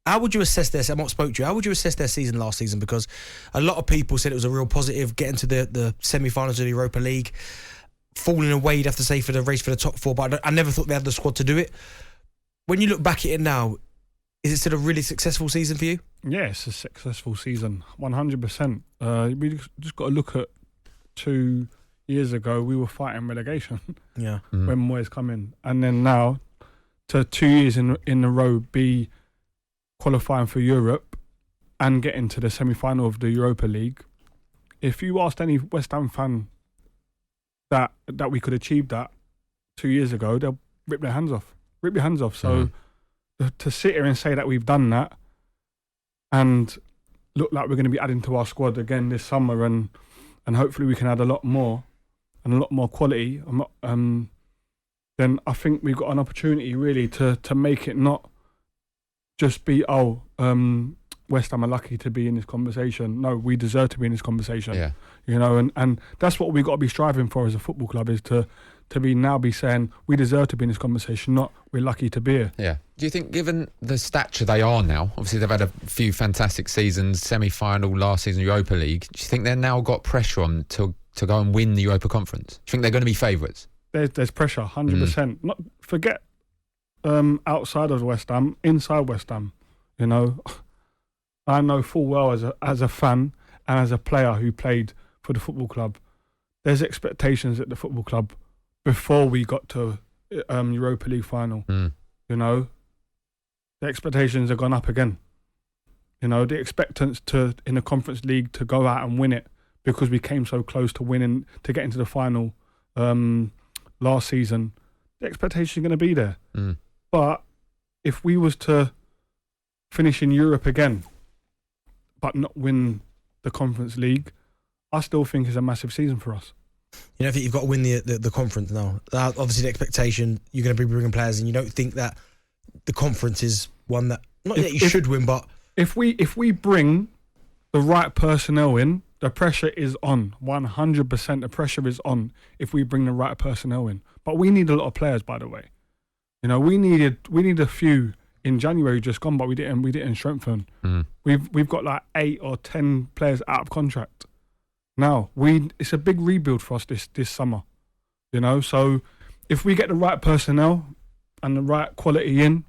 How would you assess this? I'm not spoke to you. How would you assess their season last season? Because a lot of people said it was a real positive, getting to the semi-finals of the Europa League, falling away, you'd have to say, for the race for the top four. But I never thought they had the squad to do it. When you look back at it now, is it still a really successful season for you? Yeah, it's a successful season, 100%. We just got to look at 2 years ago, we were fighting relegation. Yeah. When Moyes come in. And then now, to 2 years in a row, be qualifying for Europe and getting to the semi-final of the Europa League. If you asked any West Ham fan that we could achieve that 2 years ago, they'll rip their hands off. So to sit here and say that we've done that and look like we're going to be adding to our squad again this summer, and hopefully we can add a lot more and a lot more quality, then I think we've got an opportunity really to make it not just be, West Ham are lucky to be in this conversation. No, we deserve to be in this conversation. Yeah. You know, and that's what we've got to be striving for as a football club, is to be saying we deserve to be in this conversation, not we're lucky to be here. Yeah. Do you think, given the stature they are now, obviously they've had a few fantastic seasons, semi-final last season, Europa League, do you think they've now got pressure on to go and win the Europa Conference? Do you think they're going to be favourites? There's pressure, 100%. Not forget outside of West Ham, inside West Ham. You know, I know full well as a fan and as a player who played for the football club, there's expectations at the football club before we got to Europa League final. You know, the expectations have gone up again. You know, the expectance in the Conference League to go out and win it, because we came so close to winning, to get into the final last season, the expectation is going to be there. But if we was to finish in Europe again, but not win the Conference League, I still think it's a massive season for us. You don't think you've got to win the conference now? Obviously, the expectation, you're going to be bringing players, and you don't think that the conference is one that, not that you should win, but if we bring the right personnel in, the pressure is on. 100%, the pressure is on if we bring the right personnel in. But we need a lot of players, by the way. You know, we need a few in January just gone, but we didn't strengthen. We've got like 8 or 10 players out of contract. Now, it's a big rebuild for us this summer, you know. So if we get the right personnel and the right quality in,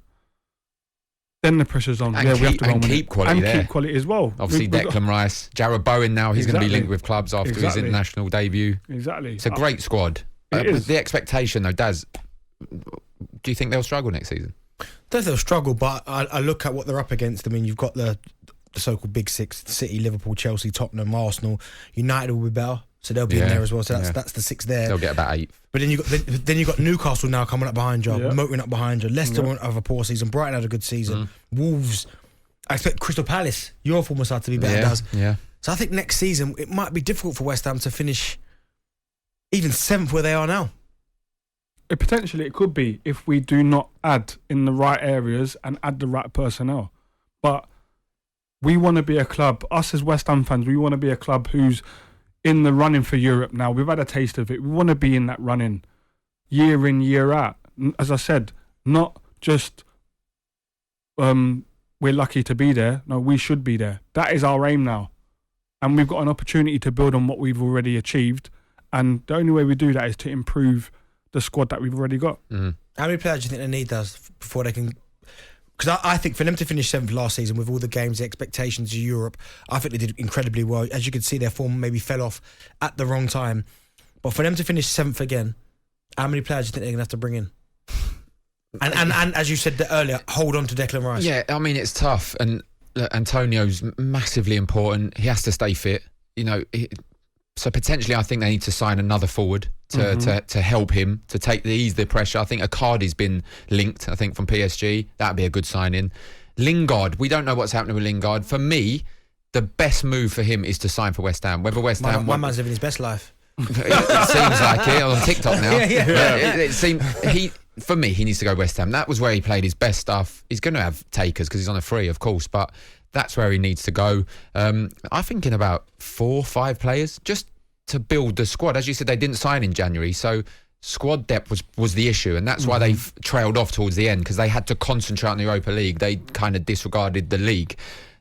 then the pressure's on. And we have to go and keep quality there. Keep quality as well. Obviously, Declan Rice, Jared Bowen now, he's going to be linked with clubs after his international debut. Exactly. It's a great squad. The expectation, though, Daz, do you think they'll struggle next season? I don't think they'll struggle, but I look at what they're up against. I mean, you've got the so-called Big Six: City, Liverpool, Chelsea, Tottenham, Arsenal. United will be better, so they'll be in there as well. So that's the 6 there. They'll get about 8. But then you got Newcastle now coming up behind you, motoring up behind you. Leicester won't have a poor season. Brighton had a good season. Wolves. I expect Crystal Palace, your former side, to be better. Does. So I think next season it might be difficult for West Ham to finish even 7th where they are now. Potentially it could be, if we do not add in the right areas and add the right personnel. But we want to be a club, us as West Ham fans, we want to be a club who's in the running for Europe now. We've had a taste of it. We want to be in that running year in, year out. As I said, not just we're lucky to be there. No, we should be there. That is our aim now. And we've got an opportunity to build on what we've already achieved. And the only way we do that is to improve the squad that we've already got. How many players do you think they need, before they can... Because I think for them to finish 7th last season with all the games, the expectations of Europe, I think they did incredibly well. As you can see, their form maybe fell off at the wrong time. But for them to finish 7th again, how many players do you think they're going to have to bring in? And as you said earlier, hold on to Declan Rice. Yeah, I mean, it's tough. And Antonio's massively important. He has to stay fit. You know, so potentially I think they need to sign another forward to help him, to ease the pressure. I think Icardi's been linked, I think, from PSG. That'd be a good signing. Lingard, we don't know what's happening with Lingard. For me, the best move for him is to sign for West Ham. Whether West Ham... One man's living his best life. It seems like it on TikTok now. It seems for me, he needs to go West Ham. That was where he played his best stuff. He's going to have takers because he's on a free, of course, but that's where he needs to go. I'm thinking about 4 or 5 players just to build the squad. As you said, they didn't sign in January, so squad depth was the issue, and that's why they've trailed off towards the end, because they had to concentrate on the Europa League. They kind of disregarded the league.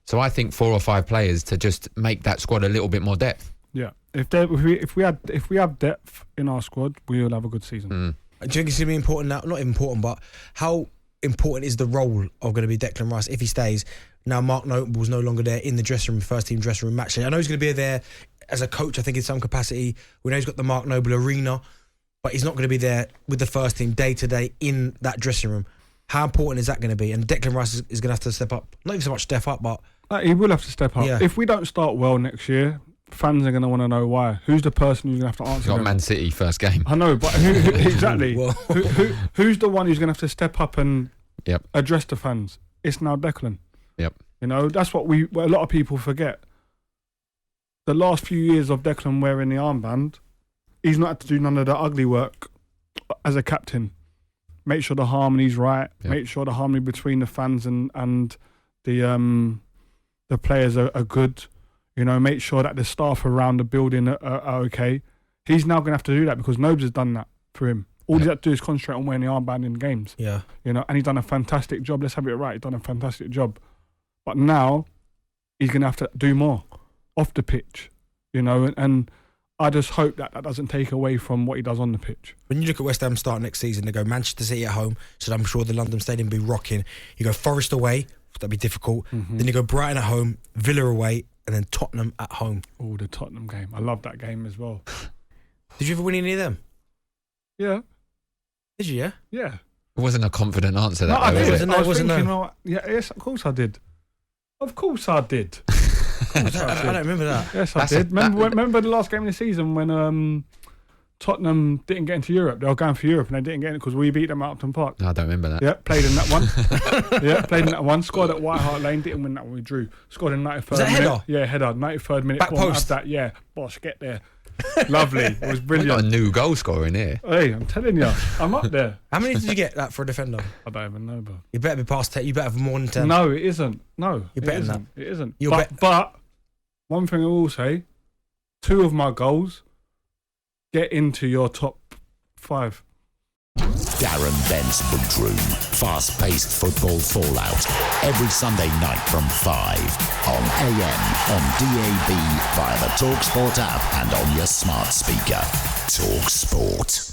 So I think 4 or 5 players to just make that squad a little bit more depth. Yeah, if we have depth in our squad, we will have a good season. Do you think it's going to be important now? Not important, but how important is the role of going to be Declan Rice if he stays? Now Mark Noble's no longer there in the dressing room, first team dressing room match. I know he's going to be there as a coach, I think in some capacity. We know he's got the Mark Noble arena, but he's not going to be there with the first team day to day in that dressing room. How important is that going to be? And Declan Rice is going to have to step up. Not even so much step up, but... He will have to step up. Yeah. If we don't start well next year, fans are going to want to know why. Who's the person who's going to have to answer Got them? Man City first game. I know, but exactly. Who's the one who's going to have to step up and address the fans? It's now Declan. Yep. You know, that's what a lot of people forget. The last few years of Declan wearing the armband, he's not had to do none of the ugly work as a captain. Make sure the harmony's right. Yep. Make sure the harmony between the fans and the players are good. You know, make sure that the staff around the building are okay. He's now going to have to do that because Nobes has done that for him. All he's had to do is concentrate on wearing the armband in games. Yeah. You know, and he's done a fantastic job. Let's have it right. He's done a fantastic job. But now he's going to have to do more off the pitch, you know, and I just hope that doesn't take away from what he does on the pitch. When you look at West Ham start next season, they go Manchester City at home, so I'm sure the London Stadium will be rocking. You go Forest away, that'd be difficult. Then you go Brighton at home, Villa away, and then Tottenham at home. Oh, the Tottenham game. I love that game as well. Did you ever win any of them? Yeah. Did you, yeah? Yeah. It wasn't a confident answer, that, I though, was did. it? I was wasn't thinking, no. yes, of course I did. Of course I did. I don't remember that. Yes, I did. Remember the last game of the season when Tottenham didn't get into Europe? They were going for Europe and they didn't get in because we beat them at Upton Park. No, I don't remember that. Yeah, played in that one. Scored at White Hart Lane, didn't win that one, we drew. Scored in 93rd Was that minute. header? Yeah, header, 93rd minute. Back post? That, yeah. Boss, get there. Lovely. It was We brilliant. got a new goal scorer in here. Hey, I'm telling you, I'm up there. How many did you get that for a defender? I don't even know, bro. You better be past 10. You better have more than 10. No, it isn't. No, You're better than it isn't. You're But one thing I will say, 2 of my goals get into your top 5. Darren Bent's Bookroom. Fast-paced football fallout. Every Sunday night from 5. On AM, on DAB, via the talkSPORT app and on your smart speaker. talkSPORT.